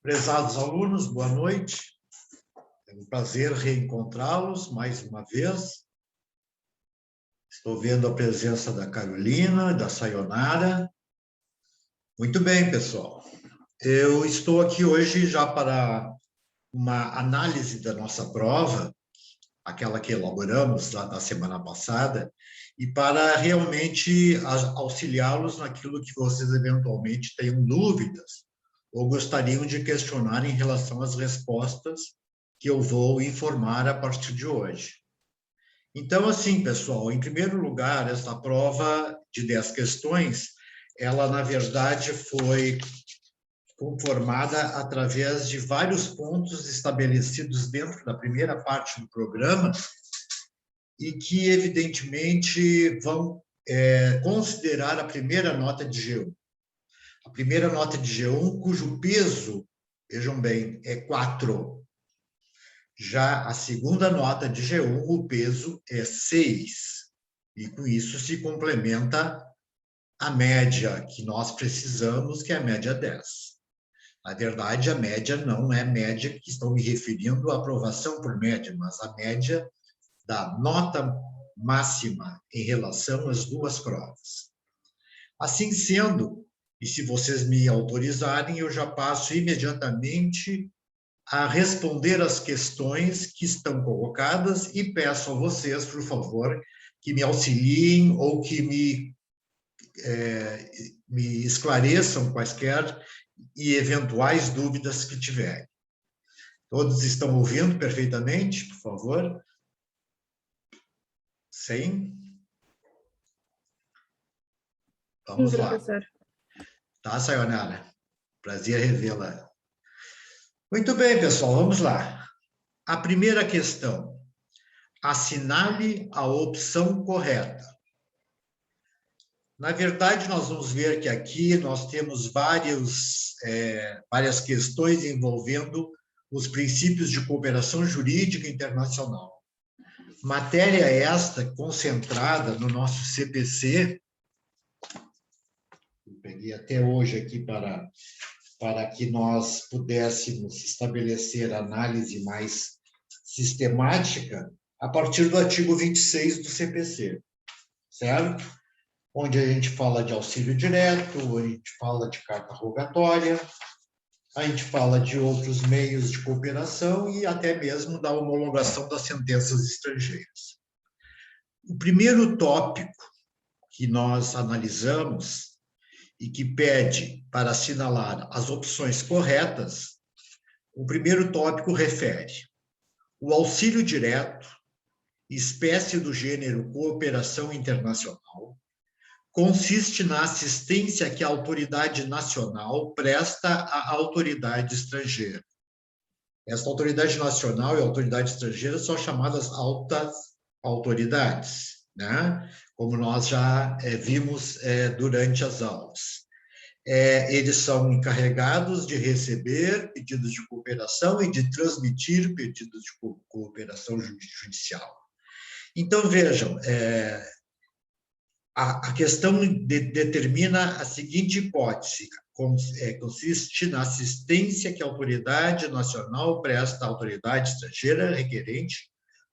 Prezados alunos, boa noite. É um prazer reencontrá-los mais uma vez. Estou vendo a presença da Carolina, da Sayonara. Muito bem, pessoal. Eu estou aqui hoje já para uma análise da nossa prova, aquela que elaboramos lá na semana passada, e para realmente auxiliá-los naquilo que vocês eventualmente tenham dúvidas ou gostariam de questionar em relação às respostas que eu vou informar a partir de hoje. Então, assim, pessoal, em primeiro lugar, essa prova de 10 questões, ela, na verdade, foi conformada através de vários pontos estabelecidos dentro da primeira parte do programa e que, evidentemente, vão considerar a primeira nota de G1. A primeira nota de G1, cujo peso, vejam bem, é 4. Já a segunda nota de G1, o peso é 6. E com isso se complementa a média que nós precisamos, que é a média 10. Na verdade, a média não é média que estou me referindo à aprovação por média, mas a média da nota máxima em relação às duas provas. Assim sendo, e se vocês me autorizarem, eu já passo imediatamente a responder as questões que estão colocadas e peço a vocês, por favor, que me auxiliem ou que me esclareçam quaisquer e eventuais dúvidas que tiverem. Todos estão ouvindo perfeitamente, por favor? Sim? Vamos lá. Professor. Tá, Sayonara? Prazer revê-la. Muito bem, pessoal, vamos lá. A primeira questão. Assinale a opção correta. Na verdade, nós vamos ver que aqui nós temos várias questões envolvendo os princípios de cooperação jurídica internacional. Matéria esta concentrada no nosso CPC, eu peguei até hoje aqui para que nós pudéssemos estabelecer análise mais sistemática a partir do artigo 26 do CPC, certo? Onde a gente fala de auxílio direto, a gente fala de carta rogatória, a gente fala de outros meios de cooperação e até mesmo da homologação das sentenças estrangeiras. O primeiro tópico que nós analisamos e que pede para assinalar as opções corretas, o primeiro tópico refere o auxílio direto, espécie do gênero cooperação internacional, consiste na assistência que a autoridade nacional presta à autoridade estrangeira. Esta autoridade nacional e a autoridade estrangeira são chamadas altas autoridades, né? Como nós já vimos durante as aulas. Eles são encarregados de receber pedidos de cooperação e de transmitir pedidos de cooperação judicial. Então, vejam, a questão determina a seguinte hipótese, consiste na assistência que a autoridade nacional presta à autoridade estrangeira requerente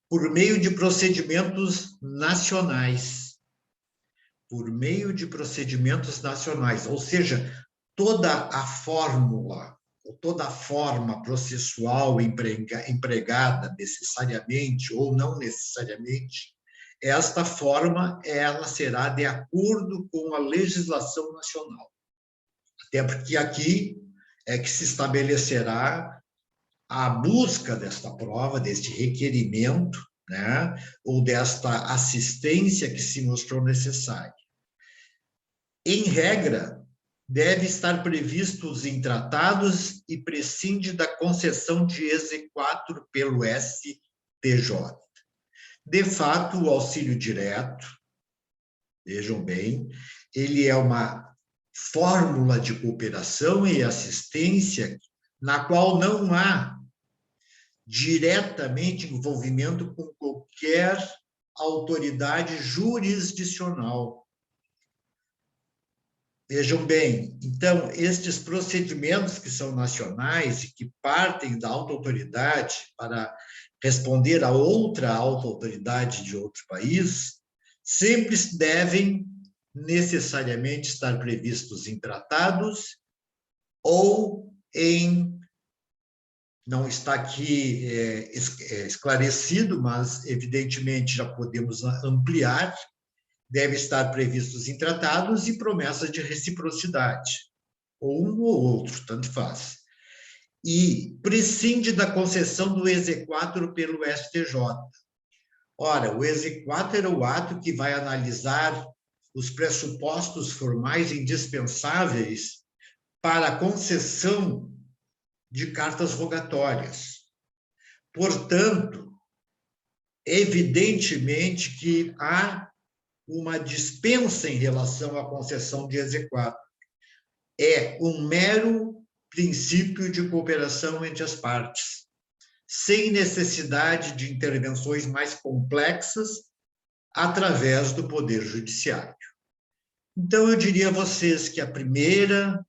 por meio de procedimentos nacionais. Por meio de procedimentos nacionais, ou seja, toda a fórmula, toda a forma processual empregada necessariamente ou não necessariamente, esta forma ela será de acordo com a legislação nacional. Até porque aqui é que se estabelecerá a busca desta prova, deste requerimento, né, ou desta assistência que se mostrou necessária. Em regra, deve estar previstos em tratados e prescinde da concessão de exequatur pelo STJ. De fato, o auxílio direto, vejam bem, ele é uma fórmula de cooperação e assistência na qual não há diretamente envolvimento com qualquer autoridade jurisdicional. Vejam bem, então, estes procedimentos que são nacionais e que partem da auto-autoridade para responder a outra auto-autoridade de outro país, sempre devem necessariamente estar previstos em tratados ou em, não está aqui esclarecido, mas evidentemente já podemos ampliar, deve estar previstos em tratados e promessas de reciprocidade, ou um ou outro, tanto faz. E prescinde da concessão do exequatur pelo STJ. Ora, o exequatur é o ato que vai analisar os pressupostos formais indispensáveis para a concessão de cartas rogatórias. Portanto, evidentemente que há uma dispensa em relação à concessão de exequatur. É um mero princípio de cooperação entre as partes, sem necessidade de intervenções mais complexas através do Poder Judiciário. Então, eu diria a vocês que a primeira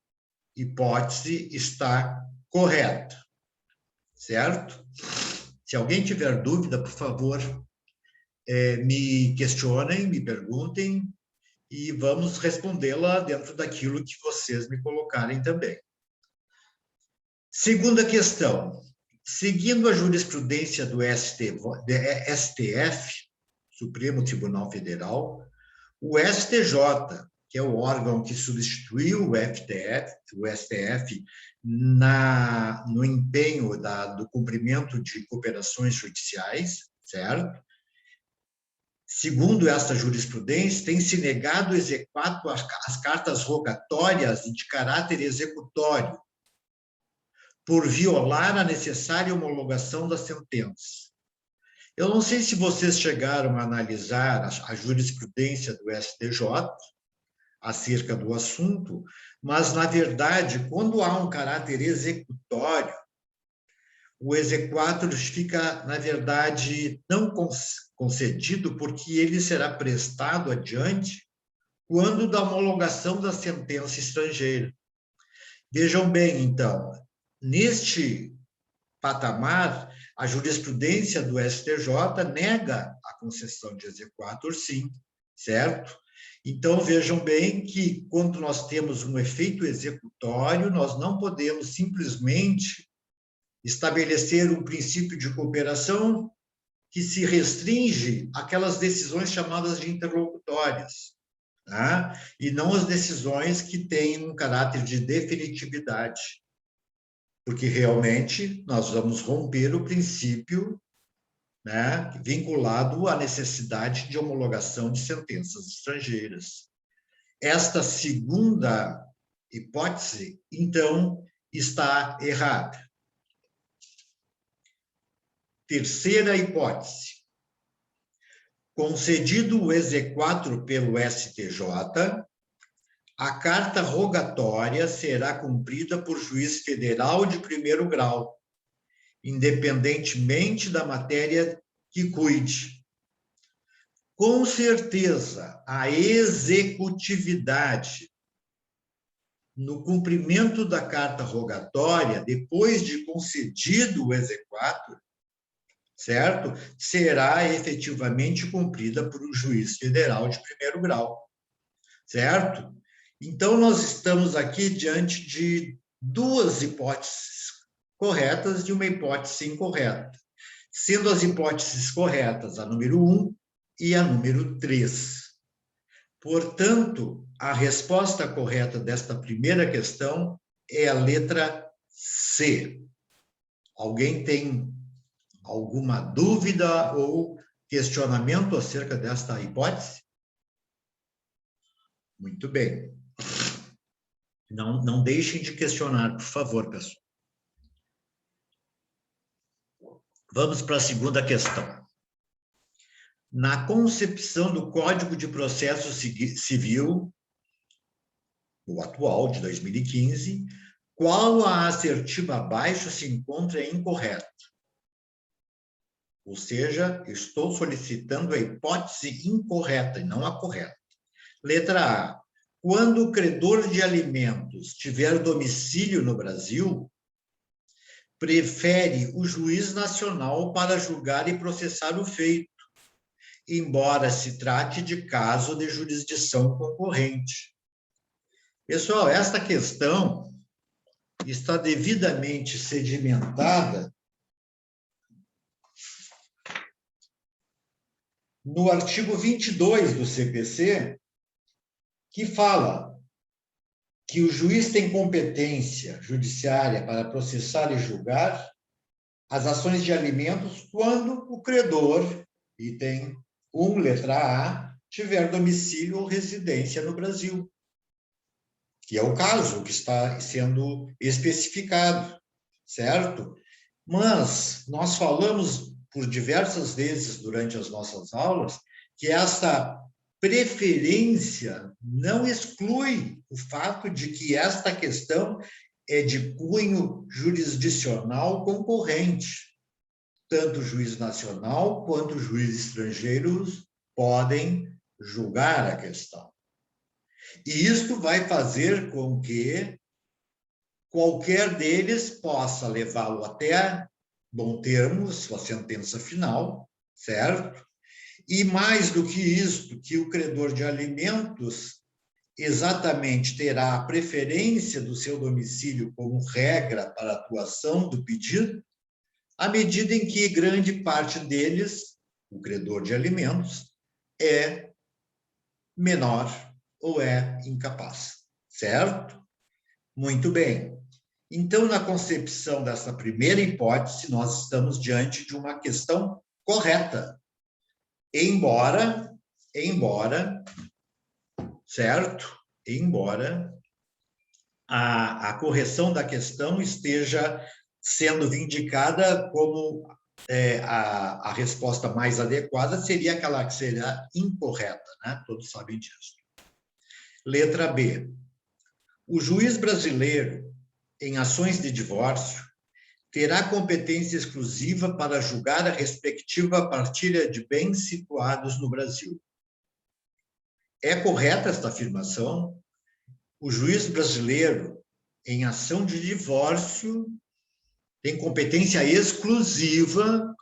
hipótese está correta, certo? Se alguém tiver dúvida, por favor, me questionem, me perguntem, e vamos respondê-la dentro daquilo que vocês me colocarem também. Segunda questão. Seguindo a jurisprudência do STF, Supremo Tribunal Federal, o STJ, que é o órgão que substituiu o STF no empenho do cumprimento de cooperações judiciais, certo? Segundo esta jurisprudência, tem se negado o exequatur às cartas rogatórias de caráter executório, por violar a necessária homologação da sentença. Eu não sei se vocês chegaram a analisar a jurisprudência do STJ acerca do assunto, mas, na verdade, quando há um caráter executório, o exequatur fica, na verdade, não concedido porque ele será prestado adiante quando da homologação da sentença estrangeira. Vejam bem, então, neste patamar, a jurisprudência do STJ nega a concessão de exequatur, sim, certo? Então, vejam bem que, quando nós temos um efeito executório, nós não podemos simplesmente estabelecer um princípio de cooperação que se restringe àquelas decisões chamadas de interlocutórias, tá? E não as decisões que têm um caráter de definitividade, porque realmente nós vamos romper o princípio, né, vinculado à necessidade de homologação de sentenças estrangeiras. Esta segunda hipótese, então, está errada. Terceira hipótese. Concedido o exequatur pelo STJ, a carta rogatória será cumprida por juiz federal de primeiro grau, independentemente da matéria que cuide. Com certeza, a executividade no cumprimento da carta rogatória, depois de concedido o exequatur, certo? Será efetivamente cumprida por um juiz federal de primeiro grau, certo? Então, nós estamos aqui diante de duas hipóteses corretas e uma hipótese incorreta, sendo as hipóteses corretas a número 1 e a número 3. Portanto, a resposta correta desta primeira questão é a letra C. Alguém tem alguma dúvida ou questionamento acerca desta hipótese? Muito bem. Não deixem de questionar, por favor, pessoal. Vamos para a segunda questão. Na concepção do Código de Processo Civil, o atual, de 2015, qual a assertiva abaixo se encontra incorreta? Ou seja, estou solicitando a hipótese incorreta e não a correta. Letra A. quando o credor de alimentos tiver domicílio no Brasil, prefere o juiz nacional para julgar e processar o feito, embora se trate de caso de jurisdição concorrente. Pessoal, esta questão está devidamente sedimentada no artigo 22 do CPC, que fala que o juiz tem competência judiciária para processar e julgar as ações de alimentos quando o credor, item 1, letra A, tiver domicílio ou residência no Brasil, que é o caso que está sendo especificado, certo? Mas nós falamos por diversas vezes durante as nossas aulas que essa preferência não exclui o fato de que esta questão é de cunho jurisdicional concorrente. Tanto o juiz nacional quanto o juiz estrangeiro podem julgar a questão. E isto vai fazer com que qualquer deles possa levá-lo até bom termo, sua sentença final, certo? E mais do que isto, que o credor de alimentos exatamente terá a preferência do seu domicílio como regra para a atuação do pedido, à medida em que grande parte deles, o credor de alimentos, é menor ou é incapaz, certo? Muito bem. Então, na concepção dessa primeira hipótese, nós estamos diante de uma questão correta. Embora, certo? Embora a correção da questão esteja sendo vindicada como a resposta mais adequada seria aquela que seria incorreta, né? Todos sabem disso. Letra B. O juiz brasileiro, em ações de divórcio, terá competência exclusiva para julgar a respectiva partilha de bens situados no Brasil. É correta esta afirmação? O juiz brasileiro, em ação de divórcio, tem competência exclusiva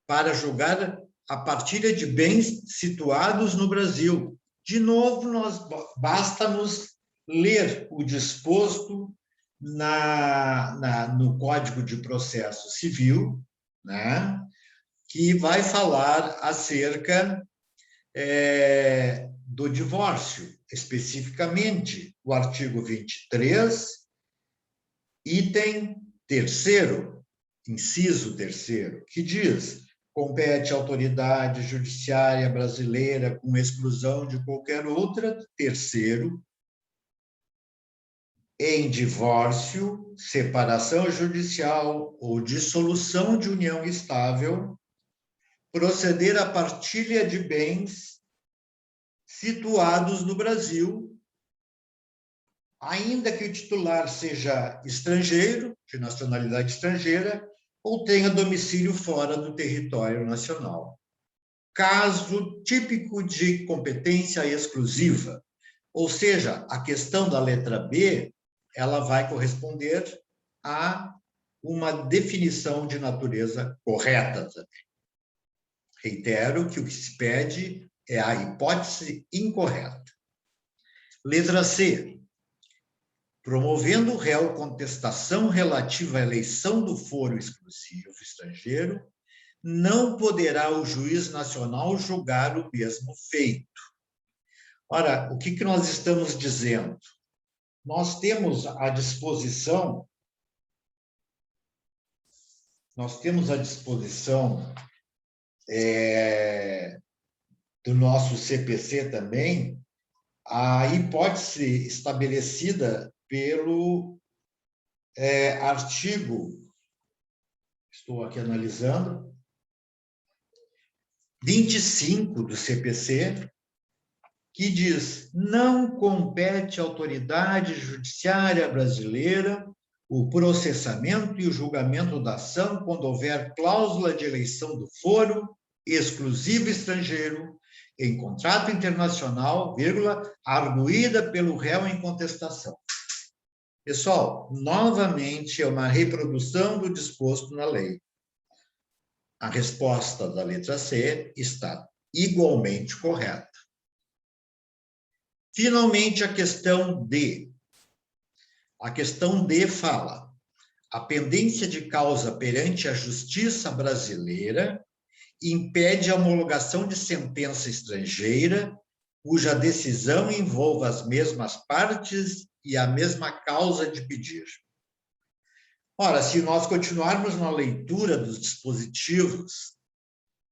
para julgar a partilha de bens situados no Brasil. De novo, basta-nos ler o disposto no Código de Processo Civil, né, que vai falar acerca do divórcio, especificamente o artigo 23, item 3º, inciso 3º, que diz: compete à autoridade judiciária brasileira, com exclusão de qualquer outra, terceiro, em divórcio, separação judicial ou dissolução de união estável, proceder à partilha de bens situados no Brasil, ainda que o titular seja estrangeiro, de nacionalidade estrangeira, ou tenha domicílio fora do território nacional. Caso típico de competência exclusiva, ou seja, a questão da letra B, ela vai corresponder a uma definição de natureza correta também. Reitero que o que se pede é a hipótese incorreta. Letra C. Promovendo o réu contestação relativa à eleição do foro exclusivo estrangeiro, não poderá o juiz nacional julgar o mesmo feito. Ora, o que nós estamos dizendo? Nós temos à disposição do nosso CPC também a hipótese estabelecida pelo artigo, estou aqui analisando, 25 do CPC, que diz: não compete à autoridade judiciária brasileira o processamento e o julgamento da ação quando houver cláusula de eleição do foro exclusivo estrangeiro em contrato internacional, vírgula, arguída pelo réu em contestação. Pessoal, novamente é uma reprodução do disposto na lei. A resposta da letra C está igualmente correta. Finalmente, a questão D. A questão D fala: a pendência de causa perante a justiça brasileira impede a homologação de sentença estrangeira cuja decisão envolva as mesmas partes e a mesma causa de pedir. Ora, se nós continuarmos na leitura dos dispositivos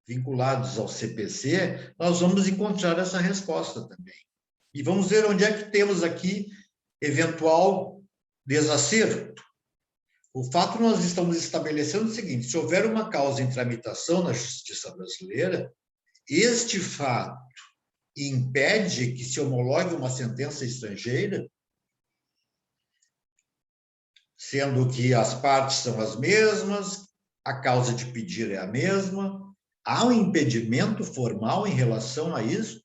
vinculados ao CPC, nós vamos encontrar essa resposta também. E vamos ver onde é que temos aqui eventual desacerto. O fato nós estamos estabelecendo o seguinte: se houver uma causa em tramitação na justiça brasileira, este fato impede que se homologue uma sentença estrangeira, sendo que as partes são as mesmas, a causa de pedir é a mesma. Há um impedimento formal em relação a isso?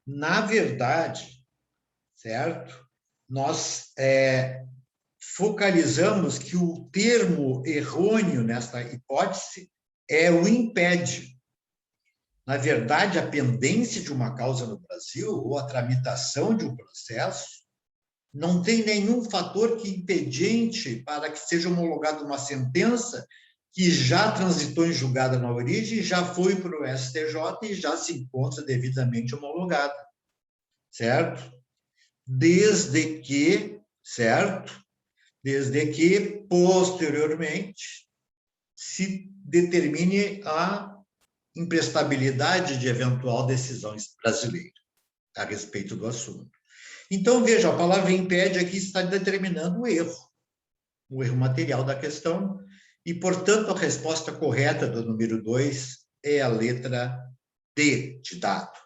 Na verdade, certo? Nós focalizamos que o termo errôneo nesta hipótese é o impede. Na verdade, a pendência de uma causa no Brasil ou a tramitação de um processo não tem nenhum fator que impediente para que seja homologada uma sentença que já transitou em julgada na origem, já foi para o STJ e já se encontra devidamente homologada, certo? Desde que, certo? Desde que, posteriormente, se determine a imprestabilidade de eventual decisão brasileira a respeito do assunto. Então, veja, a palavra impede aqui está determinando o erro material da questão, e, portanto, a resposta correta do número 2 é a letra D de dado.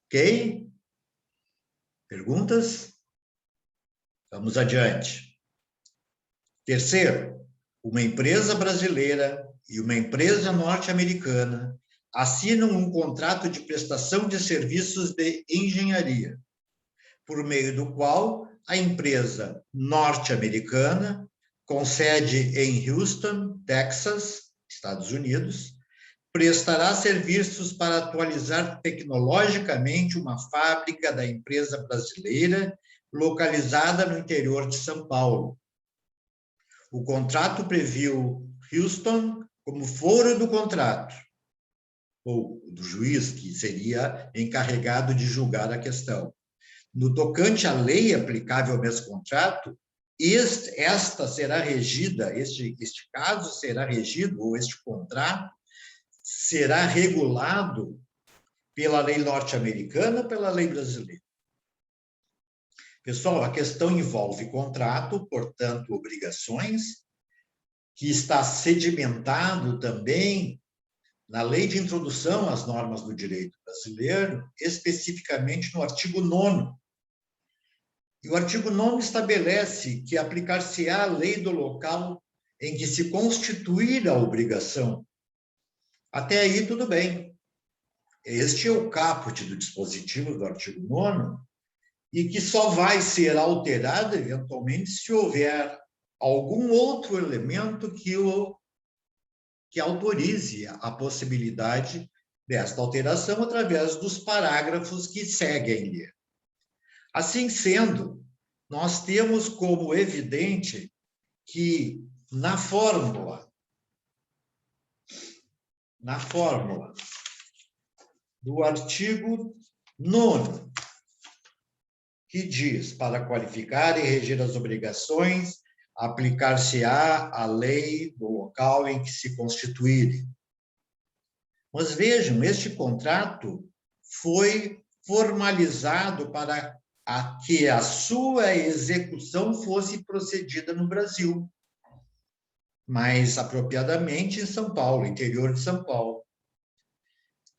Ok? Perguntas? Vamos adiante. Terceiro, uma empresa brasileira e uma empresa norte-americana assinam um contrato de prestação de serviços de engenharia, por meio do qual a empresa norte-americana, com sede em Houston, Texas, Estados Unidos, prestará serviços para atualizar tecnologicamente uma fábrica da empresa brasileira localizada no interior de São Paulo. O contrato previu Houston como foro do contrato, ou do juiz, que seria encarregado de julgar a questão. No tocante à lei aplicável ao mesmo contrato, esta será regida, este caso será regido, ou este contrato será regulado pela lei norte-americana, pela lei brasileira. Pessoal, a questão envolve contrato, portanto, obrigações, que está sedimentado também na Lei de Introdução às Normas do Direito Brasileiro, especificamente no artigo 9º. E o artigo 9º estabelece que aplicar-se-á a lei do local em que se constituir a obrigação. Até aí, tudo bem. Este é o caput do dispositivo do artigo 9º, e que só vai ser alterado, eventualmente, se houver algum outro elemento que autorize a possibilidade desta alteração através dos parágrafos que seguem. Assim sendo, nós temos como evidente que na fórmula do artigo 9º, que diz, para qualificar e reger as obrigações, aplicar-se-á a lei do local em que se constituírem. Mas vejam, este contrato foi formalizado para que a sua execução fosse procedida no Brasil, mais apropriadamente em São Paulo, interior de São Paulo.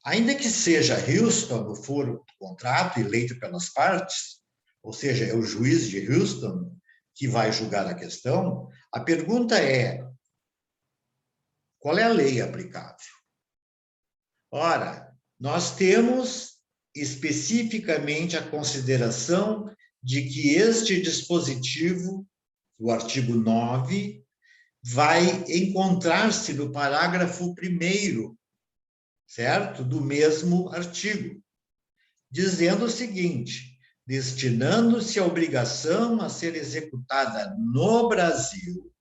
Ainda que seja Houston o foro do contrato, eleito pelas partes, ou seja, é o juiz de Houston que vai julgar a questão, a pergunta é: qual é a lei aplicável? Ora, nós temos especificamente a consideração de que este dispositivo, o artigo 9, vai encontrar-se no parágrafo 1º, certo? Do mesmo artigo, dizendo o seguinte: destinando-se a obrigação a ser executada no Brasil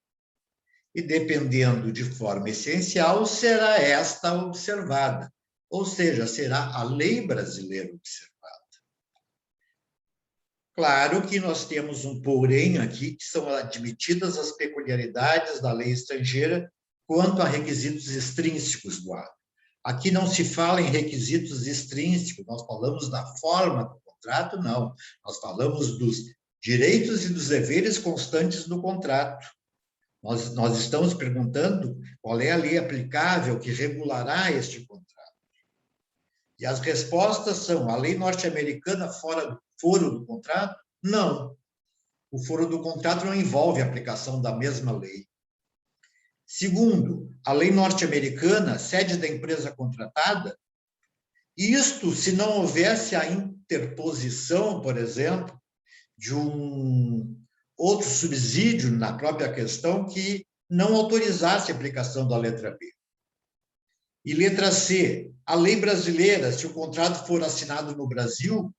e dependendo de forma essencial, será esta observada, ou seja, será a lei brasileira observada. Claro que nós temos um porém aqui, que são admitidas as peculiaridades da lei estrangeira quanto a requisitos extrínsecos do ato. Aqui não se fala em requisitos extrínsecos, nós falamos da forma do contrato, não. Nós falamos dos direitos e dos deveres constantes do contrato. Nós estamos perguntando qual é a lei aplicável que regulará este contrato. E as respostas são: a lei norte-americana fora do foro do contrato? Não. O foro do contrato não envolve a aplicação da mesma lei. Segundo, a lei norte-americana, sede da empresa contratada, isto se não houvesse a interposição, por exemplo, de um outro subsídio na própria questão que não autorizasse a aplicação da letra B. E letra C, a lei brasileira, se o contrato for assinado no Brasil.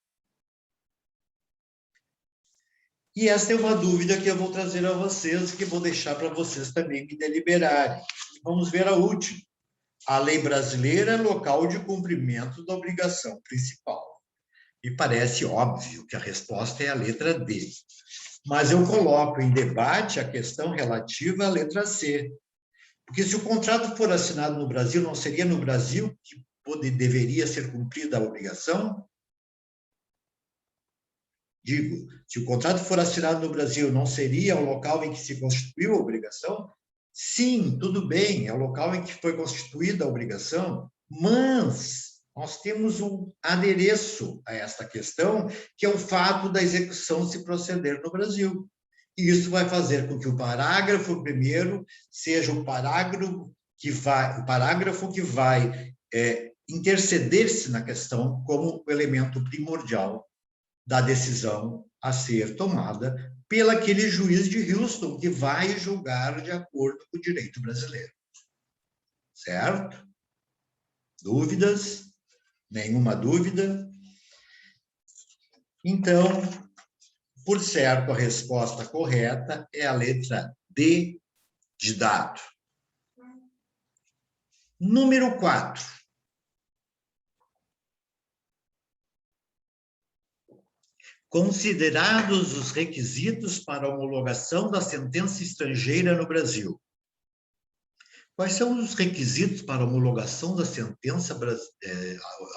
E esta é uma dúvida que eu vou trazer a vocês, que vou deixar para vocês também me deliberarem. Vamos ver a última. A lei brasileira é local de cumprimento da obrigação principal. Me parece óbvio que a resposta é a letra D. Mas eu coloco em debate a questão relativa à letra C. Porque se o contrato for assinado no Brasil, não seria no Brasil que deveria ser cumprida a obrigação? Digo, se o contrato for assinado no Brasil, não seria o local em que se constituiu a obrigação? Sim, tudo bem, é o local em que foi constituída a obrigação, mas nós temos um adereço a esta questão, que é o fato da execução se proceder no Brasil. E isso vai fazer com que o parágrafo 1º seja o parágrafo que vai interceder-se na questão como o elemento primordial da decisão a ser tomada pelaquele juiz de Houston que vai julgar de acordo com o direito brasileiro. Certo? Dúvidas? Nenhuma dúvida? Então, por certo, a resposta correta é a letra D de dado. Número 4. Considerados os requisitos para a homologação da sentença estrangeira no Brasil. Quais são os requisitos para a homologação da sentença,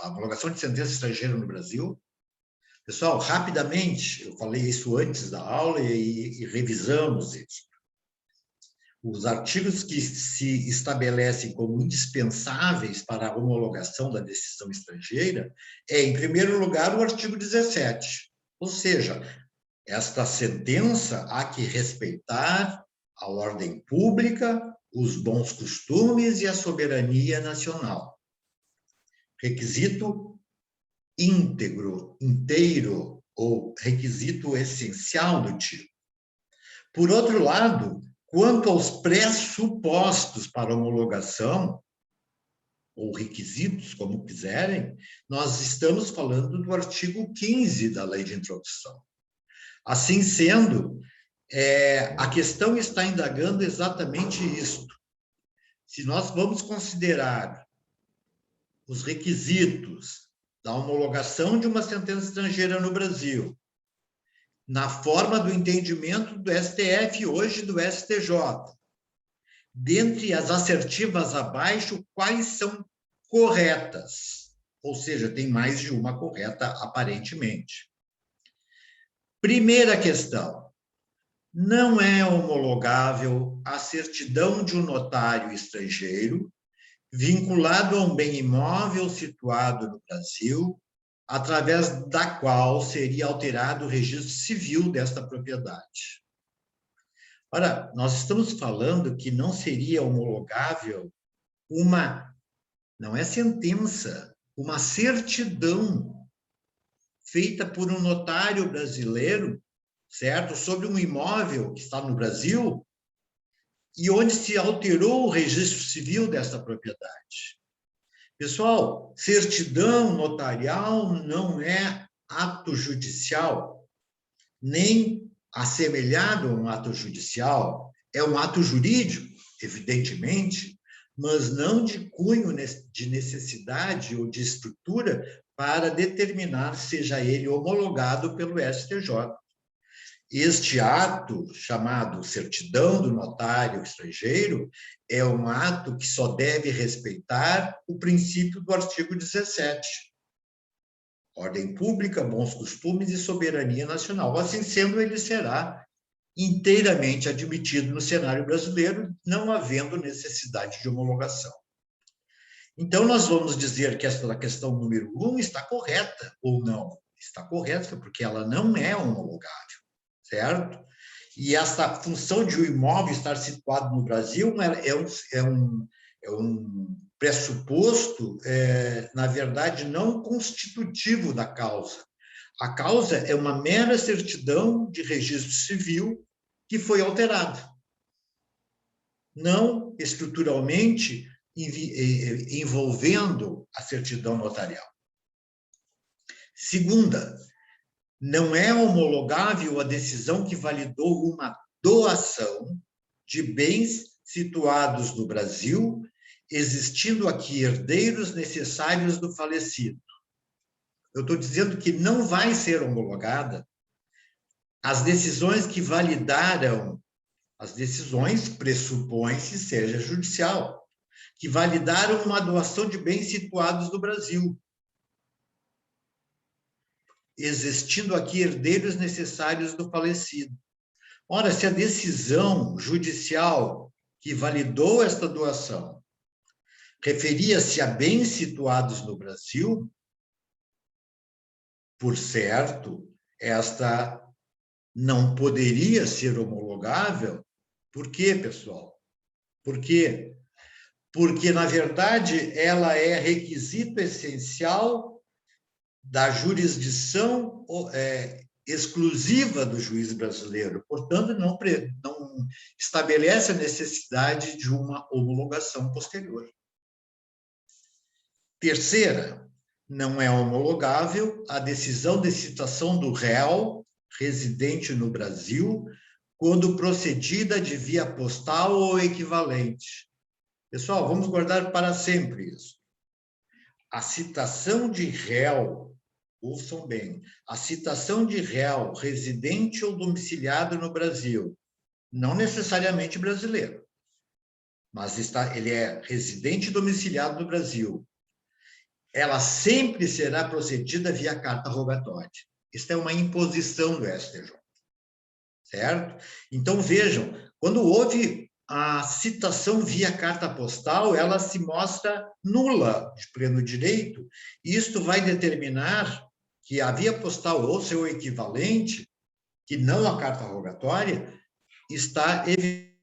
a homologação de sentença estrangeira no Brasil? Pessoal, rapidamente, eu falei isso antes da aula e revisamos isso. Os artigos que se estabelecem como indispensáveis para a homologação da decisão estrangeira em primeiro lugar, o artigo 17. Ou seja, esta sentença há que respeitar a ordem pública, os bons costumes e a soberania nacional. Requisito íntegro, inteiro, ou requisito essencial do tipo. Por outro lado, quanto aos pressupostos para homologação, ou requisitos, como quiserem, nós estamos falando do artigo 15 da Lei de Introdução. Assim sendo, a questão está indagando exatamente isto. Se nós vamos considerar os requisitos da homologação de uma sentença estrangeira no Brasil, na forma do entendimento do STF, hoje do STJ, dentre as assertivas abaixo, quais são corretas? Ou seja, tem mais de uma correta, aparentemente. Primeira questão. Não é homologável a certidão de um notário estrangeiro vinculado a um bem imóvel situado no Brasil, através da qual seria alterado o registro civil desta propriedade. Ora, nós estamos falando que não seria homologável não é sentença, uma certidão feita por um notário brasileiro, certo? Sobre um imóvel que está no Brasil e onde se alterou o registro civil dessa propriedade. Pessoal, certidão notarial não é ato judicial, nem assemelhado a um ato judicial. É um ato jurídico, evidentemente, mas não de cunho de necessidade ou de estrutura para determinar seja ele homologado pelo STJ. Este ato, chamado certidão do notário estrangeiro, é um ato que só deve respeitar o princípio do artigo 17. Ordem pública, bons costumes e soberania nacional. Assim sendo, ele será inteiramente admitido no cenário brasileiro, não havendo necessidade de homologação. Então, nós vamos dizer que esta questão número 1 está correta ou não. Está correta, porque ela não é homologável, certo? E essa função de o imóvel estar situado no Brasil é um pressuposto, na verdade, não constitutivo da causa. A causa é uma mera certidão de registro civil que foi alterada. Não estruturalmente envolvendo a certidão notarial. Segunda, não é homologável a decisão que validou uma doação de bens situados no Brasil, existindo aqui herdeiros necessários do falecido. Eu estou dizendo que não vai ser homologada as decisões que validaram, as decisões pressupõem-se seja judicial, que validaram uma doação de bens situados no Brasil, existindo aqui herdeiros necessários do falecido. Ora, se a decisão judicial que validou esta doação referia-se a bens situados no Brasil, por certo, esta não poderia ser homologável. Por quê, pessoal? Por quê? Porque, na verdade, ela é requisito essencial da jurisdição exclusiva do juiz brasileiro. Portanto, não estabelece a necessidade de uma homologação posterior. Terceira, não é homologável a decisão de citação do réu residente no Brasil quando procedida de via postal ou equivalente. Pessoal, vamos guardar para sempre isso. A citação de réu, ouçam bem, a citação de réu residente ou domiciliado no Brasil, não necessariamente brasileiro, mas ele é residente e domiciliado no Brasil, ela sempre será procedida via carta rogatória. Isso é uma imposição do STJ, certo? Então, vejam, quando houve a citação via carta postal, ela se mostra nula de pleno direito, e isto vai determinar que a via postal ou seu equivalente, que não a carta rogatória, está evidente.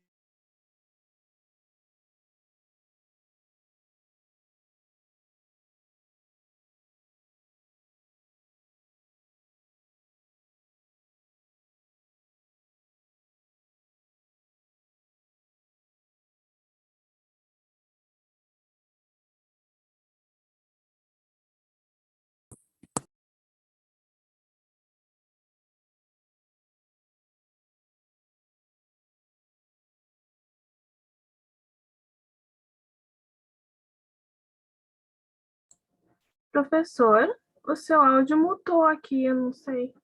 Professor, o seu áudio mutou aqui, eu não sei.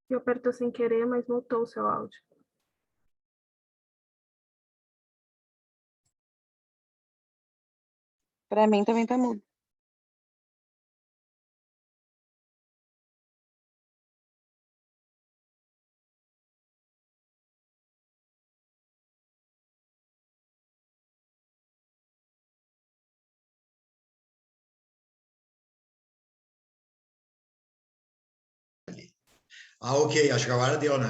Eu apertou sem querer, mas mutou o seu áudio. Para mim também tá mudo. Ok, acho que agora deu, né?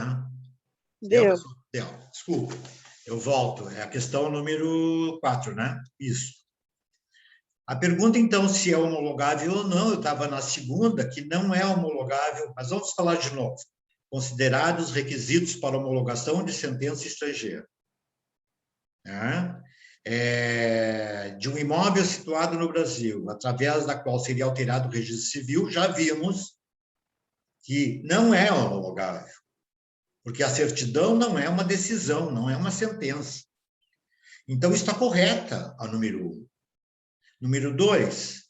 Deu. Deu. Desculpa, eu volto. É a questão número 4, né? Isso. A pergunta, então, se é homologável ou não, eu estava na segunda, que não é homologável, mas vamos falar de novo. Considerados requisitos para homologação de sentença estrangeira. De um imóvel situado no Brasil, através da qual seria alterado o registro civil, já vimos que não é homologável, porque a certidão não é uma decisão, não é uma sentença. Então, está correta a número 1. Número 2,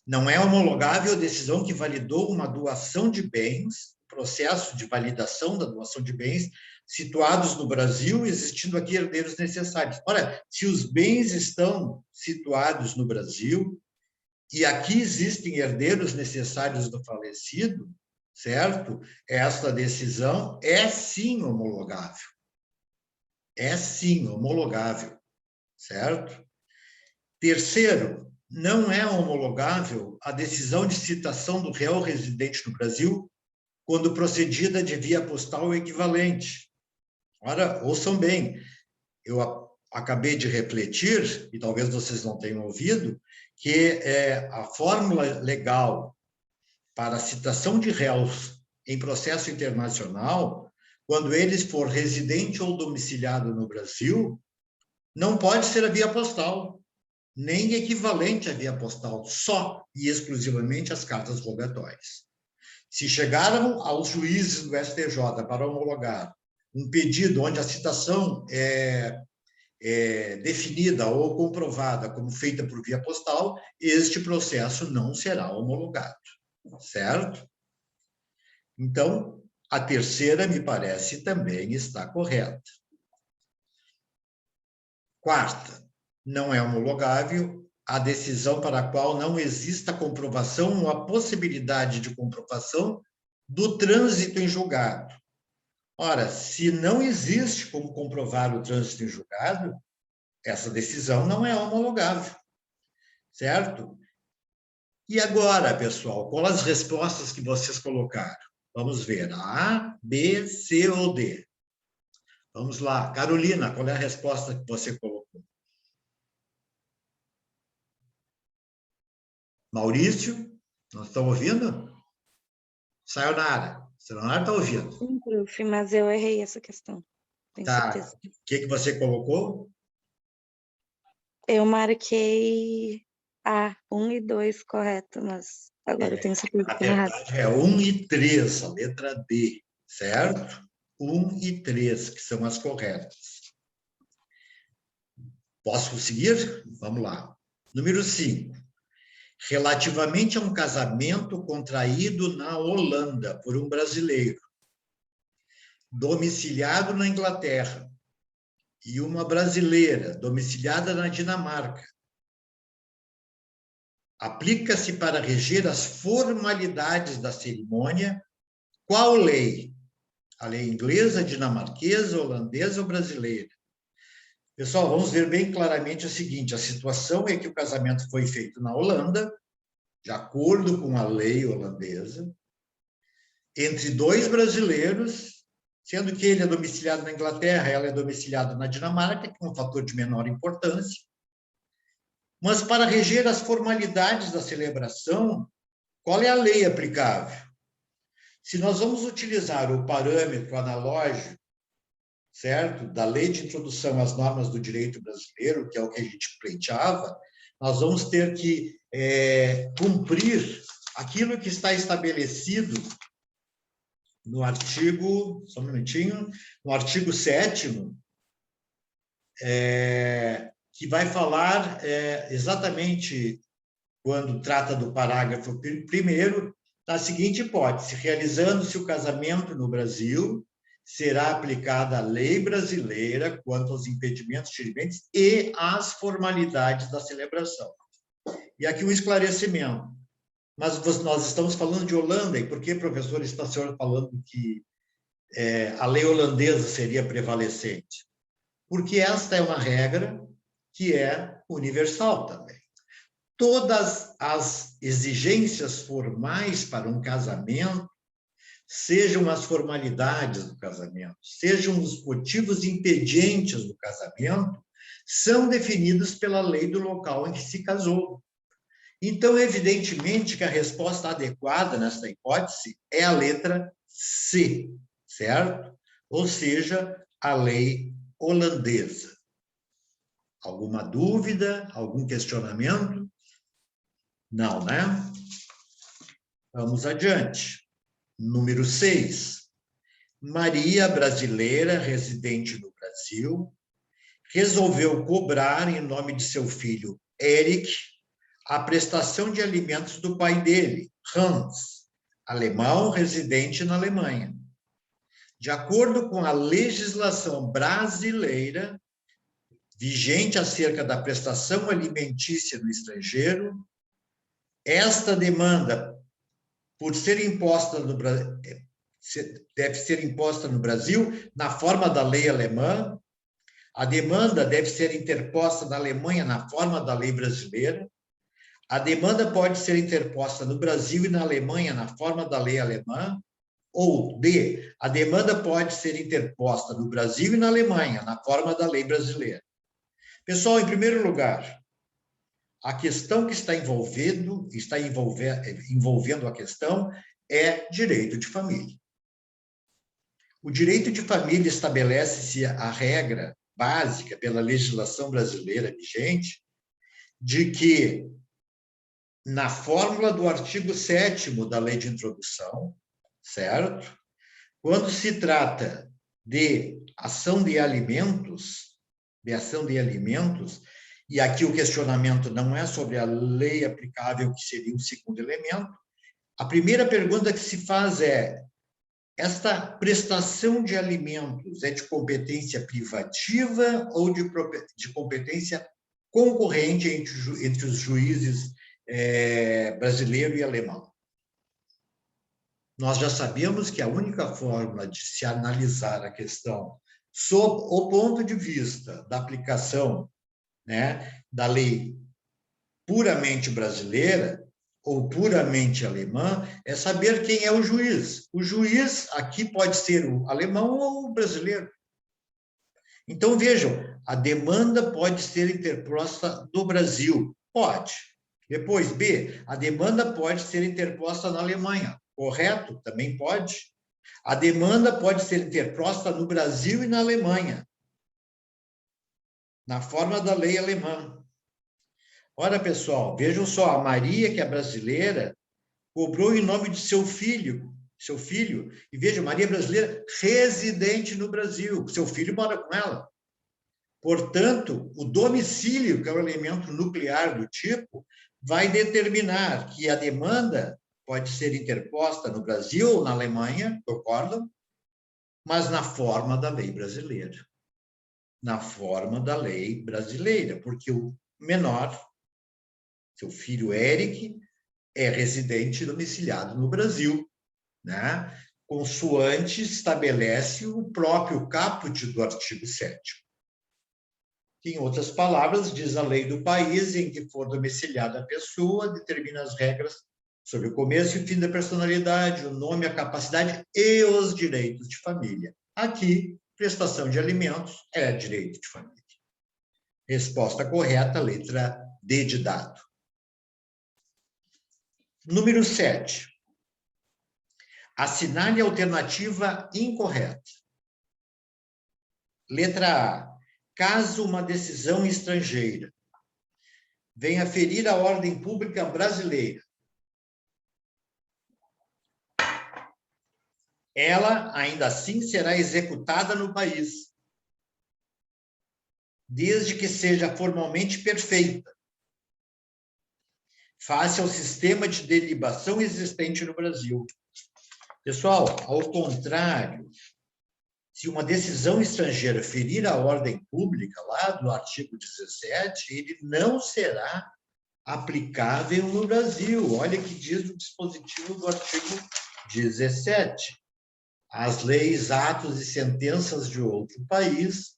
não é homologável a decisão que validou uma doação de bens, processo de validação da doação de bens, situados no Brasil, existindo aqui herdeiros necessários. Ora, se os bens estão situados no Brasil e aqui existem herdeiros necessários do falecido, certo? Esta decisão é sim homologável. É sim homologável, certo? Terceiro, não é homologável a decisão de citação do réu residente no Brasil quando procedida de via postal ou equivalente. Ora, ouçam bem, eu acabei de refletir, e talvez vocês não tenham ouvido, que a fórmula legal para a citação de réus em processo internacional, quando eles for residente ou domiciliado no Brasil, não pode ser a via postal, nem equivalente à via postal, só e exclusivamente as cartas rogatórias. Se chegaram aos juízes do STJ para homologar um pedido onde a citação é definida ou comprovada como feita por via postal, este processo não será homologado, certo? Então, a terceira, me parece, também está correta. Quarta, não é homologável a decisão para a qual não exista comprovação ou a possibilidade de comprovação do trânsito em julgado. Ora, se não existe como comprovar o trânsito em julgado, essa decisão não é homologável, certo? E agora, pessoal, quais as respostas que vocês colocaram? Vamos ver, A, B, C ou D? Vamos lá. Carolina, qual é a resposta que você colocou? Maurício, não estão ouvindo? Sayonara, Sayonara está ouvindo. Sim, prof, mas eu errei essa questão. Tenho certeza. O que você colocou? Eu marquei A, 1 e 2 correto, mas agora eu tenho certeza Na que é errado. verdade, é 1 e 3, a letra D, certo? 1 e 3, que são as corretas. Posso seguir? Vamos lá. Número 5. Relativamente a um casamento contraído na Holanda por um brasileiro, domiciliado na Inglaterra, e uma brasileira domiciliada na Dinamarca, aplica-se para reger as formalidades da cerimônia qual lei? A lei inglesa, dinamarquesa, holandesa ou brasileira? Pessoal, vamos ver bem claramente o seguinte, a situação é que o casamento foi feito na Holanda, de acordo com a lei holandesa, entre dois brasileiros, sendo que ele é domiciliado na Inglaterra, ela é domiciliada na Dinamarca, que é um fator de menor importância. Mas para reger as formalidades da celebração, qual é a lei aplicável? Se nós vamos utilizar o parâmetro analógico, certo? Da Lei de Introdução às Normas do Direito Brasileiro, que é o que a gente pleiteava, nós vamos ter que cumprir aquilo que está estabelecido no artigo, só um minutinho, no artigo 7º, que vai falar exatamente, quando trata do parágrafo 1º, da seguinte hipótese: realizando-se o casamento no Brasil, será aplicada a lei brasileira quanto aos impedimentos dirimentes e às formalidades da celebração. E aqui um esclarecimento. Mas nós estamos falando de Holanda, e por que, professor, está o senhor falando que a lei holandesa seria prevalecente? Porque esta é uma regra que é universal também. Todas as exigências formais para um casamento, sejam as formalidades do casamento, sejam os motivos impedientes do casamento, são definidos pela lei do local em que se casou. Então, evidentemente que a resposta adequada nessa hipótese é a letra C, certo? Ou seja, a lei holandesa. Alguma dúvida? Algum questionamento? Não, né? Vamos adiante. Número 6. Maria, brasileira, residente no Brasil, resolveu cobrar, em nome de seu filho Eric, a prestação de alimentos do pai dele, Hans, alemão residente na Alemanha. De acordo com a legislação brasileira vigente acerca da prestação alimentícia no estrangeiro, esta demanda, por ser imposta no Brasil, deve ser imposta no Brasil na forma da lei alemã. A demanda deve ser interposta na Alemanha na forma da lei brasileira. A demanda pode ser interposta no Brasil e na Alemanha na forma da lei alemã. Ou D, a demanda pode ser interposta no Brasil e na Alemanha na forma da lei brasileira. Pessoal, em primeiro lugar, a questão que está envolvendo a questão é direito de família. O direito de família estabelece-se a regra básica pela legislação brasileira vigente de que, na fórmula do artigo 7º da Lei de Introdução, certo? Quando se trata de ação de alimentos, e aqui o questionamento não é sobre a lei aplicável, que seria o segundo elemento, a primeira pergunta que se faz é: esta prestação de alimentos é de competência privativa ou de competência concorrente entre os juízes brasileiro e alemão? Nós já sabemos que a única forma de se analisar a questão sob o ponto de vista da aplicação, né, da lei puramente brasileira ou puramente alemã é saber quem é o juiz. O juiz aqui pode ser o alemão ou o brasileiro. Então, vejam, a demanda pode ser interposta no Brasil. Pode. Depois, B, a demanda pode ser interposta na Alemanha. Correto? Também pode. A demanda pode ser interposta no Brasil e na Alemanha, na forma da lei alemã. Ora, pessoal, vejam só, a Maria, que é brasileira, cobrou em nome de seu filho, e vejam, Maria brasileira residente no Brasil, seu filho mora com ela. Portanto, o domicílio, que é o elemento nuclear do tipo, vai determinar que a demanda pode ser interposta no Brasil ou na Alemanha, concordam? Mas na forma da lei brasileira. Na forma da lei brasileira, porque o menor, seu filho Eric, é residente domiciliado no Brasil, né? Consoante estabelece o próprio caput do artigo 7º. Em outras palavras, diz a lei do país em que for domiciliada a pessoa, determina as regras sobre o começo e fim da personalidade, o nome, a capacidade e os direitos de família. Aqui, prestação de alimentos é direito de família. Resposta correta, letra D de dado. Número 7. Assinale a alternativa incorreta. Letra A. Caso uma decisão estrangeira venha ferir a ordem pública brasileira, ela, ainda assim, será executada no país, desde que seja formalmente perfeita, face ao sistema de deliberação existente no Brasil. Pessoal, ao contrário, se uma decisão estrangeira ferir a ordem pública, lá do artigo 17, ele não será aplicável no Brasil. Olha que diz o dispositivo do artigo 17. As leis, atos e sentenças de outro país,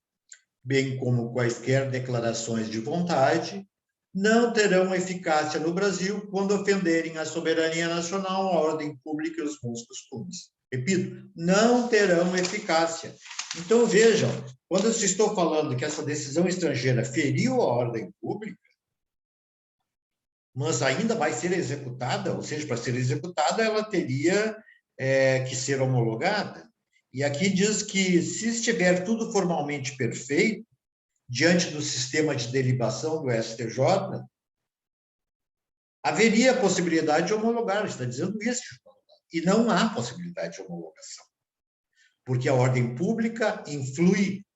bem como quaisquer declarações de vontade, não terão eficácia no Brasil quando ofenderem a soberania nacional, a ordem pública e os bons costumes. Repito, não terão eficácia. Então, vejam, quando eu estou falando que essa decisão estrangeira feriu a ordem pública, mas ainda vai ser executada, ou seja, para ser executada, ela teria que ser homologada. E aqui diz que, se estiver tudo formalmente perfeito, diante do sistema de delibação do STJ, haveria a possibilidade de homologar, está dizendo isso, e não há possibilidade de homologação, porque a ordem pública influi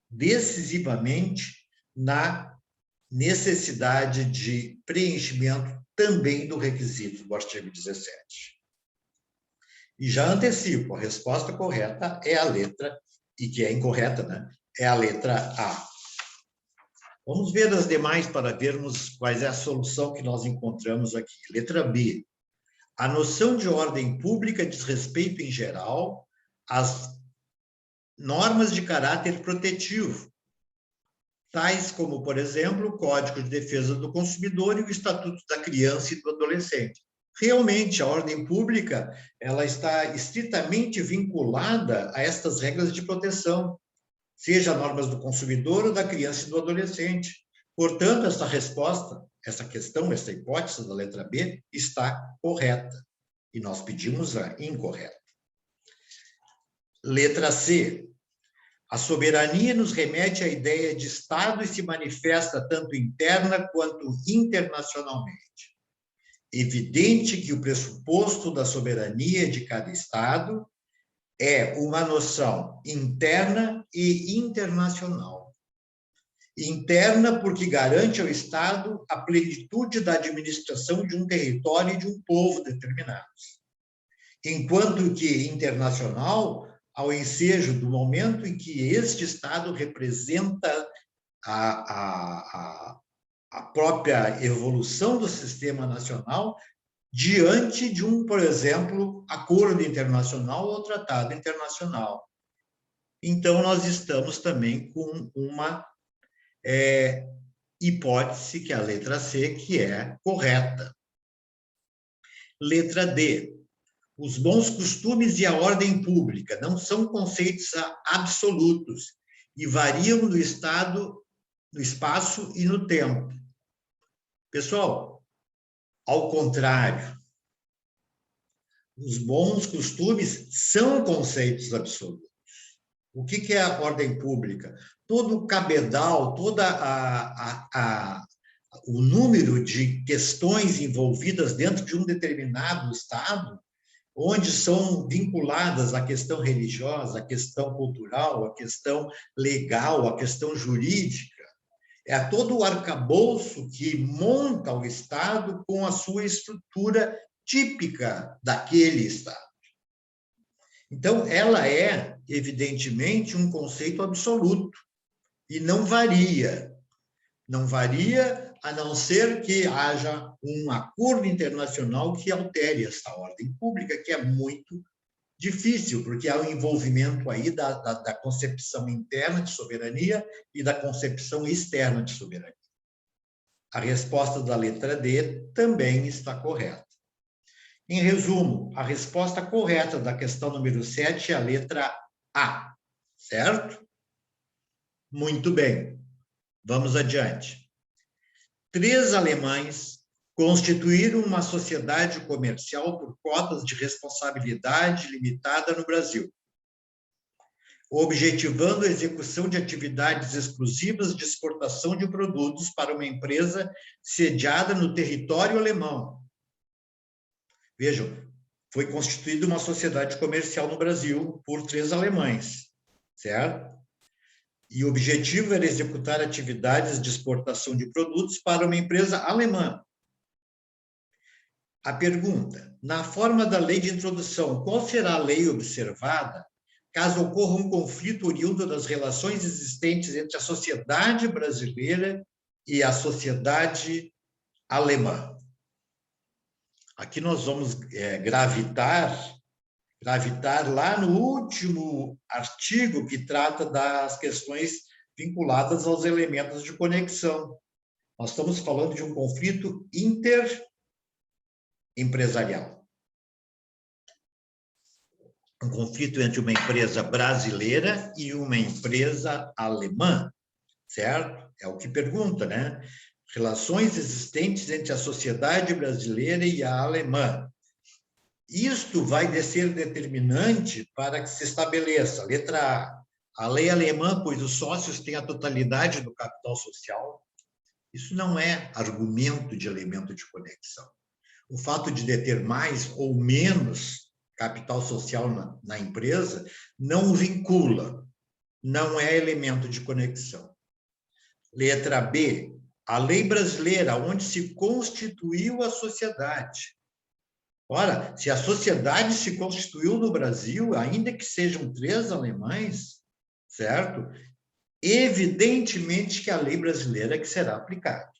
decisivamente na necessidade de preenchimento também do requisito do artigo 17. E já antecipo, a resposta correta é a letra, e que é incorreta, né? É a letra A. Vamos ver as demais para vermos qual é a solução que nós encontramos aqui. Letra B. A noção de ordem pública diz respeito, em geral, às normas de caráter protetivo, tais como, por exemplo, o Código de Defesa do Consumidor e o Estatuto da Criança e do Adolescente. Realmente, a ordem pública ela está estritamente vinculada a estas regras de proteção, seja normas do consumidor ou da criança e do adolescente. Portanto, essa resposta, essa questão, essa hipótese da letra B está correta. E nós pedimos a incorreta. Letra C. A soberania nos remete à ideia de Estado e se manifesta tanto interna quanto internacionalmente. Evidente que o pressuposto da soberania de cada Estado é uma noção interna e internacional. Interna porque garante ao Estado a plenitude da administração de um território e de um povo determinados. Enquanto que internacional, ao ensejo do momento em que este Estado representa a própria evolução do sistema nacional diante de um, por exemplo, acordo internacional ou tratado internacional. Então, nós estamos também com uma hipótese, que é a letra C, que é correta. Letra D. Os bons costumes e a ordem pública não são conceitos absolutos e variam no estado, no espaço e no tempo. Pessoal, ao contrário, os bons costumes são conceitos absolutos. O que é a ordem pública? Todo o cabedal, o número de questões envolvidas dentro de um determinado estado, onde são vinculadas a questão religiosa, a questão cultural, a questão legal, a questão jurídica, é todo o arcabouço que monta o Estado com a sua estrutura típica daquele Estado. Então, ela é, evidentemente, um conceito absoluto e não varia. Não varia, a não ser que haja um acordo internacional que altere essa ordem pública, que é muito difícil, porque há um envolvimento aí da concepção interna de soberania e da concepção externa de soberania. A resposta da letra D também está correta. Em resumo, a resposta correta da questão número 7 é a letra A, certo? Muito bem. Vamos adiante. 3 alemães constituíram uma sociedade comercial por cotas de responsabilidade limitada no Brasil, objetivando a execução de atividades exclusivas de exportação de produtos para uma empresa sediada no território alemão. Vejam, foi constituída uma sociedade comercial no Brasil por 3 alemães, certo? E o objetivo era executar atividades de exportação de produtos para uma empresa alemã. A pergunta: na forma da lei de introdução, qual será a lei observada caso ocorra um conflito oriundo das relações existentes entre a sociedade brasileira e a sociedade alemã? Aqui nós vamos gravitar lá no último artigo que trata das questões vinculadas aos elementos de conexão. Nós estamos falando de um conflito interempresarial. um conflito entre uma empresa brasileira e uma empresa alemã, certo? É o que pergunta, né? Relações existentes entre a sociedade brasileira e a alemã. Isto vai ser determinante para que se estabeleça, letra A lei alemã, pois os sócios têm a totalidade do capital social. Isso não é argumento de elemento de conexão. O fato de deter mais ou menos capital social na empresa não vincula, não é elemento de conexão. Letra B, a lei brasileira, onde se constituiu a sociedade. Ora, se a sociedade se constituiu no Brasil, ainda que sejam 3 alemães, certo? Evidentemente que a lei brasileira é que será aplicada.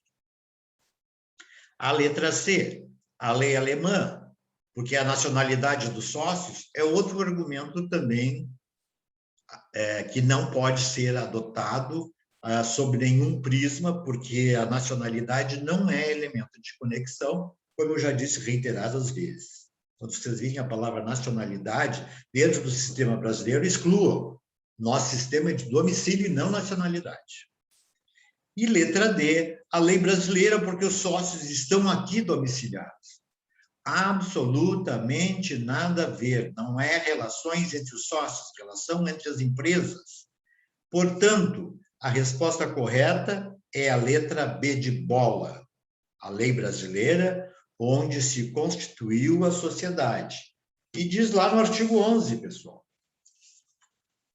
A letra C, a lei alemã, porque a nacionalidade dos sócios é outro argumento também que não pode ser adotado sob nenhum prisma, porque a nacionalidade não é elemento de conexão, como eu já disse reiteradas vezes. Quando vocês virem a palavra nacionalidade, dentro do sistema brasileiro, excluam. Nosso sistema é de domicílio e não nacionalidade. E letra D, a lei brasileira, porque os sócios estão aqui domiciliados. Absolutamente nada a ver. Não é relações entre os sócios, relação entre as empresas. Portanto, a resposta correta é a letra B de bola. A lei brasileira, onde se constituiu a sociedade. E diz lá no artigo 11, pessoal.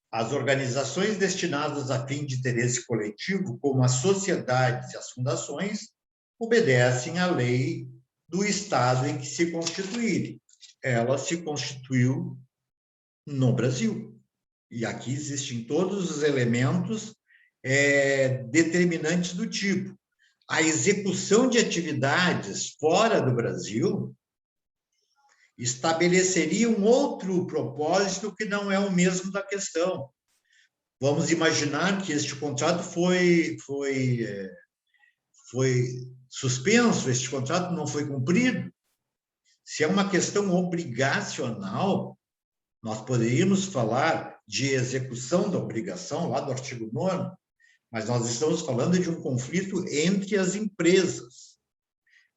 As organizações destinadas a fim de interesse coletivo, como as sociedades e as fundações, obedecem à lei do Estado em que se constituírem. Ela se constituiu no Brasil. E aqui existem todos os elementos determinantes do tipo. A execução de atividades fora do Brasil estabeleceria um outro propósito que não é o mesmo da questão. Vamos imaginar que este contrato foi suspenso, este contrato não foi cumprido. Se é uma questão obrigacional, nós poderíamos falar de execução da obrigação, lá do artigo 9º, mas nós estamos falando de um conflito entre as empresas.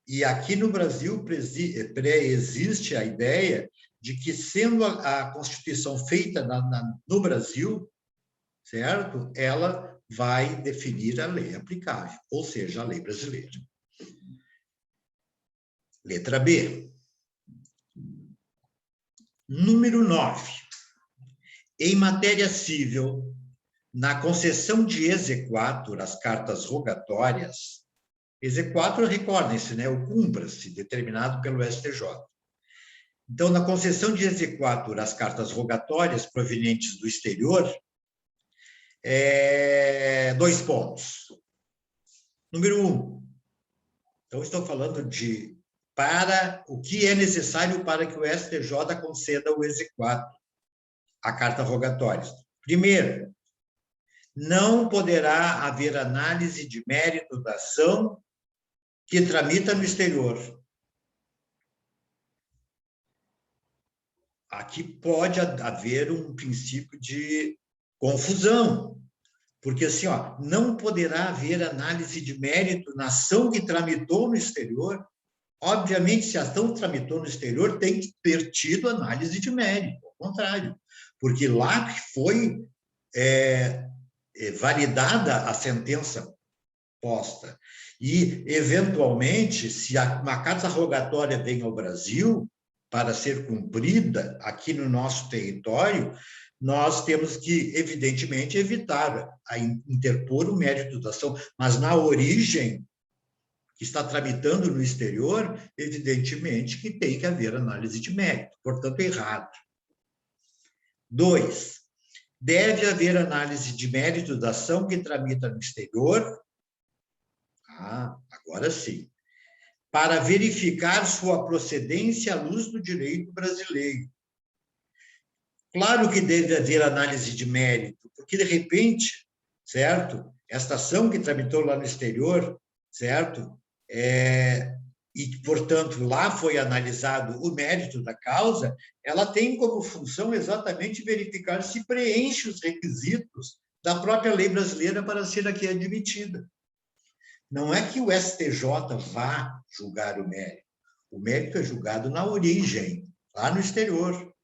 E aqui no Brasil pré-existe a ideia de que, sendo a Constituição feita no Brasil, certo? Ela vai definir a lei aplicável, ou seja, a lei brasileira. Letra B. Número 9. Em matéria civil, na concessão de exequatur às cartas rogatórias, exequatur, recordem-se, né? O cumpra-se, determinado pelo STJ. Então, na concessão de exequatur às cartas rogatórias provenientes do exterior, 2 pontos. Número 1. Então, estou falando para o que é necessário para que o STJ conceda o exequatur, a carta rogatória. Primeiro, não poderá haver análise de mérito da ação que tramita no exterior. Aqui pode haver um princípio de confusão, porque assim, não poderá haver análise de mérito na ação que tramitou no exterior. Obviamente, se a ação tramitou no exterior, tem que ter tido análise de mérito, ao contrário, porque lá foi validada a sentença posta. E, eventualmente, se uma carta rogatória vem ao Brasil para ser cumprida aqui no nosso território, nós temos que, evidentemente, evitar interpor o mérito da ação, mas na origem que está tramitando no exterior, evidentemente que tem que haver análise de mérito, portanto, errado. 2. Deve haver análise de mérito da ação que tramita no exterior. Agora sim. Para verificar sua procedência à luz do direito brasileiro. Claro que deve haver análise de mérito, porque, de repente, certo? Esta ação que tramitou lá no exterior, certo? e, portanto, lá foi analisado o mérito da causa, ela tem como função exatamente verificar se preenche os requisitos da própria lei brasileira para ser aqui admitida. Não é que o STJ vá julgar o mérito. O mérito é julgado na origem, lá no exterior,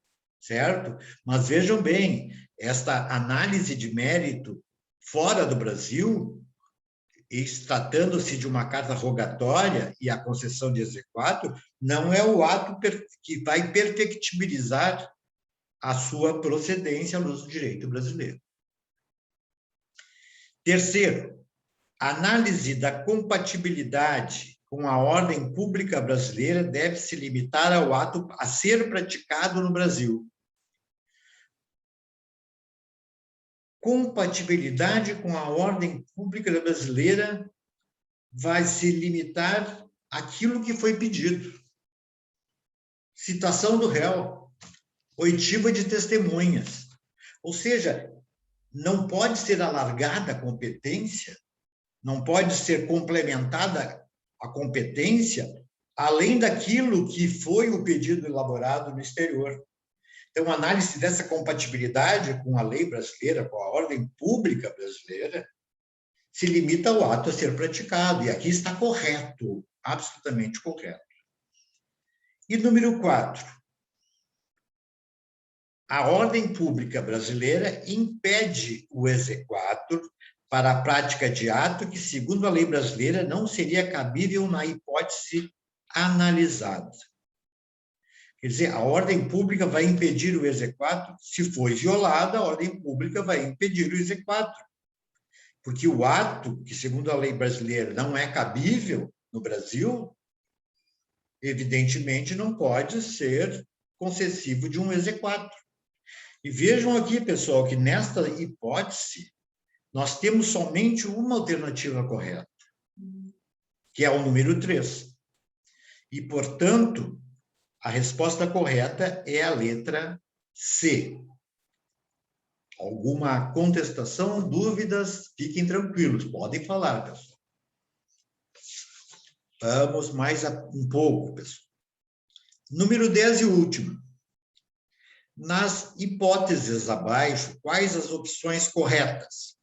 certo? Mas vejam bem, esta análise de mérito fora do Brasil, e tratando-se de uma carta rogatória e a concessão de exequatur, não é o ato que vai perfectibilizar a sua procedência à luz do direito brasileiro. Terceiro, análise da compatibilidade com a ordem pública brasileira deve se limitar ao ato a ser praticado no Brasil. Compatibilidade com a ordem pública brasileira vai se limitar àquilo que foi pedido. Citação do réu, oitiva de testemunhas. Ou seja, não pode ser alargada a competência, não pode ser complementada a competência além daquilo que foi o pedido elaborado no exterior. Então, a análise dessa compatibilidade com a lei brasileira, com a ordem pública brasileira, se limita ao ato a ser praticado. E aqui está correto, absolutamente correto. E número 4. A ordem pública brasileira impede o exequatur para a prática de ato que, segundo a lei brasileira, não seria cabível na hipótese analisada. Quer dizer, a ordem pública vai impedir o exequatur, se foi violada, a ordem pública vai impedir o exequatur. Porque o ato, que segundo a lei brasileira não é cabível no Brasil, evidentemente não pode ser concessivo de um exequatur. E vejam aqui, pessoal, que nesta hipótese, nós temos somente uma alternativa correta, que é o número 3. E, portanto, a resposta correta é a letra C. Alguma contestação, dúvidas? Fiquem tranquilos, podem falar, pessoal. Vamos mais um pouco, pessoal. Número 10 e último. Nas hipóteses abaixo, quais as opções corretas?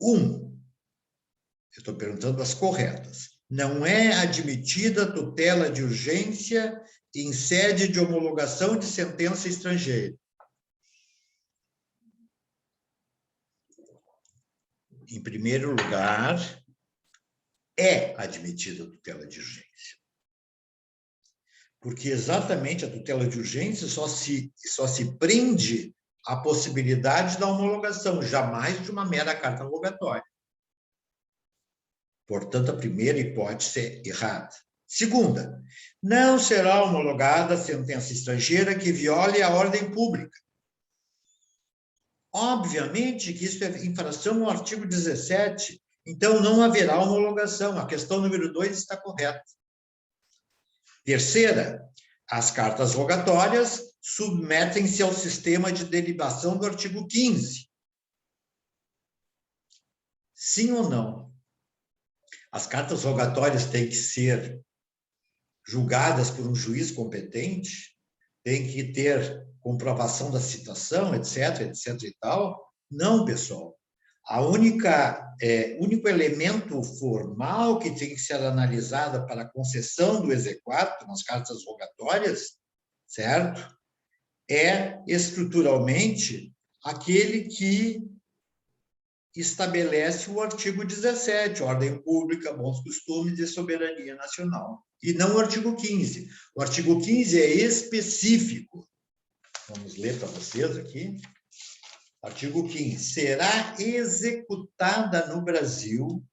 1. Eu estou perguntando as corretas. Não é admitida tutela de urgência em sede de homologação de sentença estrangeira. Em primeiro lugar, é admitida a tutela de urgência. Porque exatamente a tutela de urgência só se prende à possibilidade da homologação, jamais de uma mera carta rogatória. Portanto, a primeira hipótese é errada. Segunda, não será homologada sentença estrangeira que viole a ordem pública. Obviamente que isso é infração ao artigo 17, então não haverá homologação. A questão número 2 está correta. Terceira, as cartas rogatórias submetem-se ao sistema de deliberação do artigo 15. Sim ou não? As cartas rogatórias têm que ser julgadas por um juiz competente, tem que ter comprovação da citação, etc., etc. e tal. Não, pessoal. O único elemento formal que tem que ser analisado para a concessão do exequatur nas cartas rogatórias, certo? É estruturalmente aquele que estabelece o artigo 17, ordem pública, bons costumes e soberania nacional. E não o artigo 15. O artigo 15 é específico. Vamos ler para vocês aqui. Artigo 15. Será executada no Brasil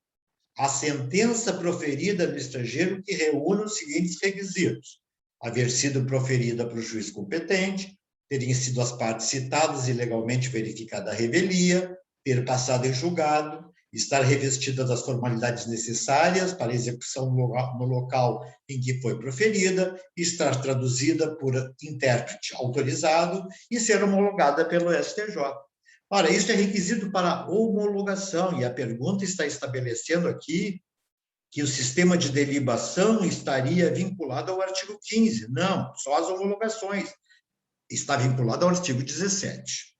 a sentença proferida no estrangeiro que reúna os seguintes requisitos: haver sido proferida por juiz competente, terem sido as partes citadas e legalmente verificada a revelia, ter passado em julgado, estar revestida das formalidades necessárias para a execução no local em que foi proferida, estar traduzida por intérprete autorizado e ser homologada pelo STJ. Ora, isso é requisito para homologação, e a pergunta está estabelecendo aqui que o sistema de delibação estaria vinculado ao artigo 15. Não, só as homologações. Está vinculado ao artigo 17.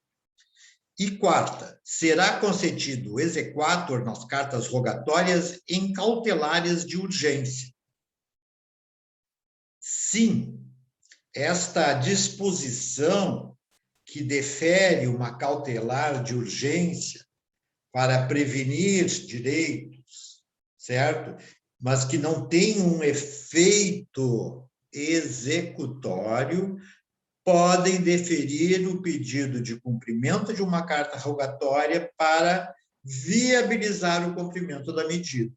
E quarta, será concedido o exequatur nas cartas rogatórias em cautelares de urgência. Sim, esta disposição que defere uma cautelar de urgência para prevenir direitos, certo? Mas que não tem um efeito executório, podem deferir o pedido de cumprimento de uma carta rogatória para viabilizar o cumprimento da medida.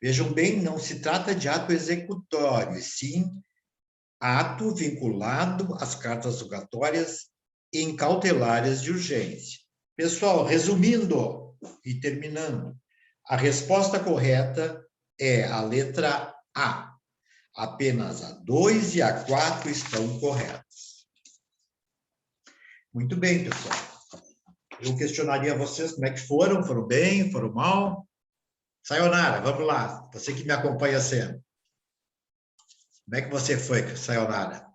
Vejam bem, não se trata de ato executório, e sim ato vinculado às cartas rogatórias em cautelares de urgência. Pessoal, resumindo e terminando, a resposta correta é a letra A. Apenas a 2 e a 4 estão corretas. Muito bem, pessoal. Eu questionaria vocês como é que foram. Foram bem? Foram mal? Sayonara, vamos lá. Você que me acompanha sempre. Como é que você foi, Sayonara?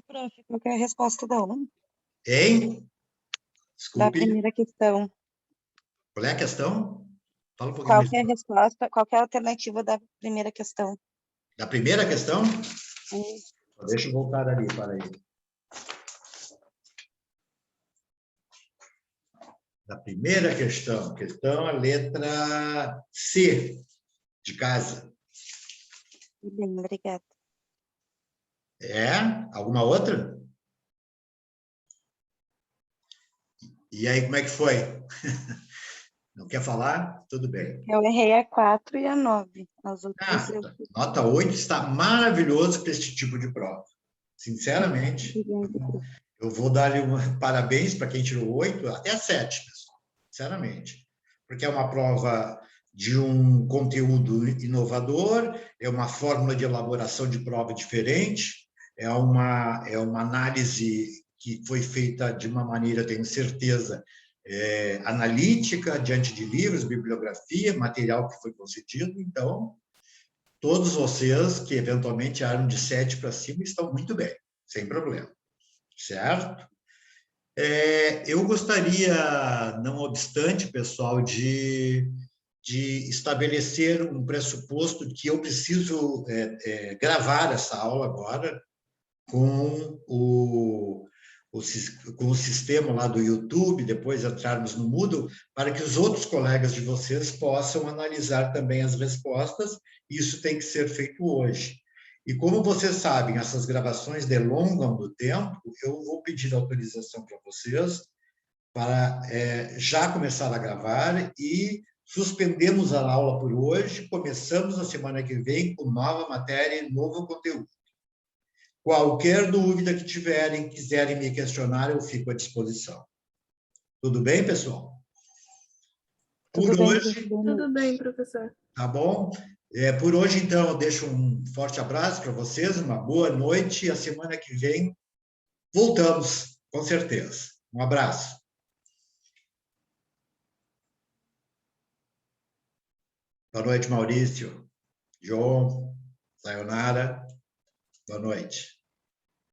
Prof, qual que é a resposta da aula? Hein? Da Desculpe. primeira questão. Qual é a questão? Fala um pouquinho Qual mais. que é a resposta? Qual que é a alternativa da primeira questão? Da primeira questão? Deixa eu voltar ali, para aí. Da primeira questão. Questão a letra C, de casa. Bem, obrigada. É? Alguma outra? E aí, como é que foi? Não quer falar? Tudo bem. Eu errei a 4 e a 9. As outras eu... Nota 8 está maravilhoso para este tipo de prova. Sinceramente, Obrigada. eu vou dar-lhe parabéns para quem tirou 8, até 7, pessoal. Sinceramente. Porque é uma prova de um conteúdo inovador, é uma fórmula de elaboração de prova diferente, é uma análise que foi feita de uma maneira, tenho certeza, analítica, diante de livros, bibliografia, material que foi concedido. Então, todos vocês que eventualmente tiraram de 7 para cima estão muito bem, sem problema, certo? Eu gostaria, não obstante, pessoal, de estabelecer um pressuposto de que eu preciso gravar essa aula agora com com o sistema lá do YouTube, depois entrarmos no Moodle, para que os outros colegas de vocês possam analisar também as respostas. Isso tem que ser feito hoje. E como vocês sabem, essas gravações delongam do tempo, eu vou pedir autorização para vocês para já começar a gravar e suspendemos a aula por hoje, começamos a semana que vem com nova matéria e novo conteúdo. Qualquer dúvida que tiverem, quiserem me questionar, eu fico à disposição. Tudo bem, pessoal? Por hoje... Tudo bem, professor. Tá bom? Por hoje, então, eu deixo um forte abraço para vocês, uma boa noite, e a semana que vem voltamos, com certeza. Um abraço. Boa noite, Maurício, João, Sayonara. Boa noite.